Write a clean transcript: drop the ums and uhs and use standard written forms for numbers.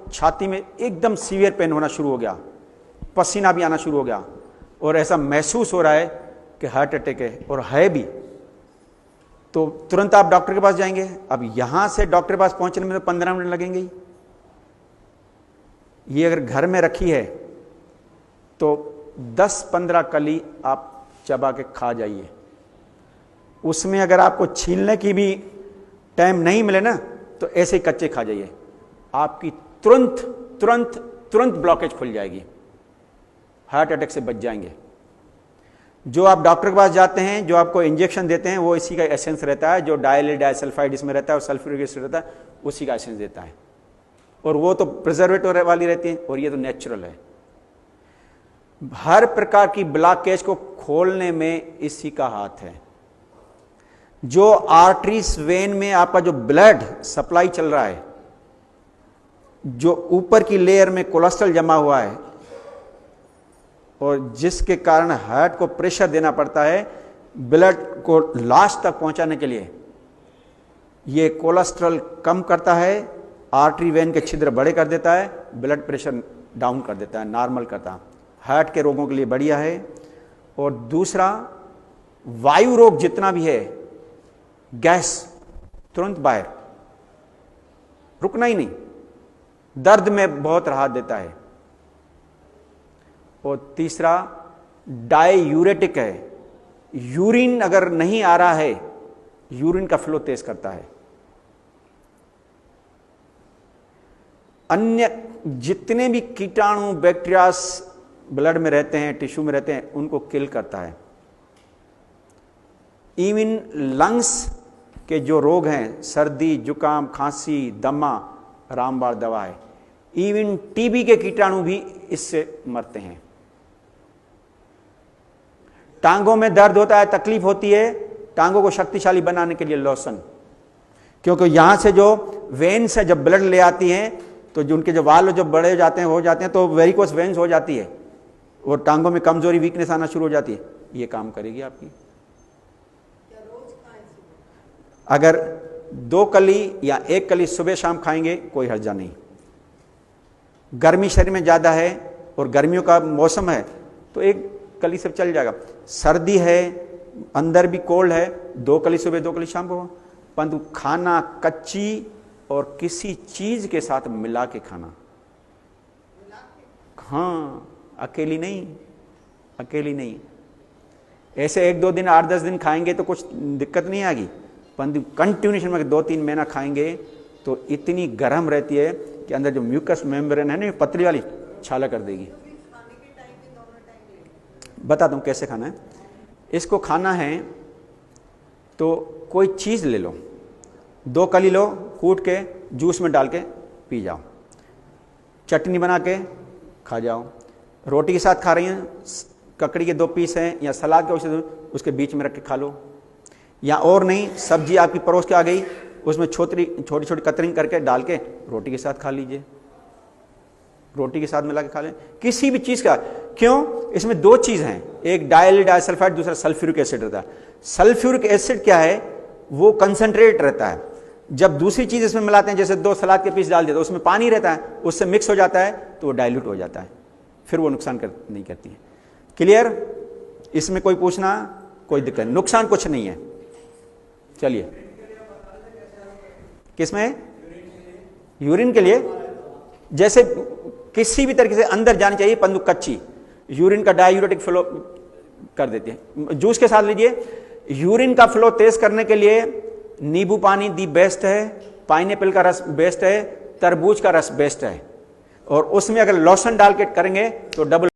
छाती में एकदम सीवियर पेन होना शुरू हो गया, पसीना भी आना शुरू हो गया और ऐसा महसूस हो रहा है कि हार्ट अटैक है, और है भी, तो तुरंत आप डॉक्टर के पास जाएंगे। अब यहां से डॉक्टर के पास पहुंचने में तो 15 मिनट लगेंगे ही। ये अगर घर में रखी है तो 10-15 कली आप चबा के खा जाइए। उसमें अगर आपको छीलने की भी टाइम नहीं मिले ना, तो ऐसे ही कच्चे खा जाइए, आपकी तुरंत तुरंत तुरंत ब्लॉकेज खुल जाएगी, हार्ट अटैक से बच जाएंगे। जो आप डॉक्टर के पास जाते हैं, जो आपको इंजेक्शन देते हैं, वो इसी का एसेंस रहता है, जो डाइलेट डाइसल्फाइड इसमें रहता है और सल्फ्यूरिक एसिड रहता है, उसी का एसेंस देता है, और वो तो प्रिजर्वेटिव वाली रहती है, और ये तो नेचुरल है। हर प्रकार की ब्लॉकेज को खोलने में इसी का हाथ है। जो आर्टरीज वेन में आपका जो ब्लड सप्लाई चल रहा है, जो ऊपर की लेयर में कोलेस्ट्रॉल जमा हुआ है और जिसके कारण हार्ट को प्रेशर देना पड़ता है ब्लड को लास्ट तक पहुंचाने के लिए, ये कोलेस्ट्रॉल कम करता है, आर्टरी वेन के छिद्र बड़े कर देता है, ब्लड प्रेशर डाउन कर देता है, नॉर्मल करता है। हार्ट के रोगों के लिए बढ़िया है। और दूसरा, वायु रोग जितना भी है, गैस तुरंत बाहर, रुकना ही नहीं, दर्द में बहुत राहत देता है। और तीसरा, डाययूरेटिक है, यूरिन अगर नहीं आ रहा है, यूरिन का फ्लो तेज करता है। अन्य जितने भी कीटाणु बैक्टीरियास ब्लड में रहते हैं, टिश्यू में रहते हैं, उनको किल करता है। इवन लंग्स के जो रोग हैं, सर्दी, जुकाम, खांसी, दमा, रामबाण दवा है। इवन टीबी के कीटाणु भी इससे मरते हैं। टांगों में दर्द होता है, तकलीफ होती है, टांगों को शक्तिशाली बनाने के लिए लोशन, क्योंकि यहां से जो वेन से जब ब्लड ले आती हैं, तो जो उनके जो वाल जो बड़े हो जाते हैं, तो वेरिकोस वेन्स हो जाती है और टांगों में कमजोरी, वीकनेस आना शुरू हो जाती है। ये काम करेगी आपकी। अगर 2 कली या 1 कली सुबह शाम खाएंगे, कोई हर्जा नहीं। गर्मी शरीर में ज्यादा है और गर्मियों का मौसम है, तो 1 कली से चल जाएगा। सर्दी है, अंदर भी कोल्ड है, 2 कली सुबह 2 कली शाम को, परंतु खाना कच्ची और किसी चीज के साथ मिला के खाना। हाँ, अकेली नहीं, अकेली नहीं। ऐसे 1-2 दिन, 8-10 दिन खाएंगे तो कुछ दिक्कत नहीं आएगी, परंतु कंटिन्यूशन में 2-3 महीना खाएंगे तो इतनी गर्म रहती है कि अंदर जो म्यूकस मेम्ब्रेन है ना, पतली वाली, छाला कर देगी। बताता हूं कैसे खाना है। इसको खाना है तो कोई चीज ले लो, 2 कली लो, कूट के जूस में डाल के पी जाओ, चटनी बना के खा जाओ, रोटी के साथ खा रही हैं, ककड़ी के 2 पीस हैं या सलाद के उसके बीच में रख के खा लो, या और नहीं, सब्जी आपकी परोस के आ गई, उसमें छोटी छोटी कतरिंग करके डाल के रोटी के साथ खा लीजिए, रोटी के साथ मिला के खा लें, किसी भी चीज का। क्यों? इसमें 2 चीज हैं, एक डाइलेट डाइसल्फाइड, दूसरा सल्फ्यूरिक एसिड रहता है। सल्फ्यूरिक एसिड क्या है? वो कंसंट्रेट रहता है। जब दूसरी चीज इसमें मिलाते हैं, जैसे 2 सलाद के पीस डाल दिए तो उसमें पानी रहता है, उससे मिक्स हो जाता है तो वो डाइल्यूट हो जाता है, फिर वो नुकसान नहीं करती है। क्लियर? इसमें कोई पूछना, कोई दिक्कत नहीं, नुकसान कुछ नहीं है। चलिए, किसमें? यूरिन के लिए जैसे किसी भी तरीके से अंदर जानी चाहिए, परंतु कच्ची, यूरिन का डाययूरेटिक फ्लो कर देती है। जूस के साथ लीजिए। यूरिन का फ्लो तेज करने के लिए नींबू पानी दी बेस्ट है, पाइनएप्पल का रस बेस्ट है, तरबूज का रस बेस्ट है, और उसमें अगर लोशन डाल के करेंगे तो डबल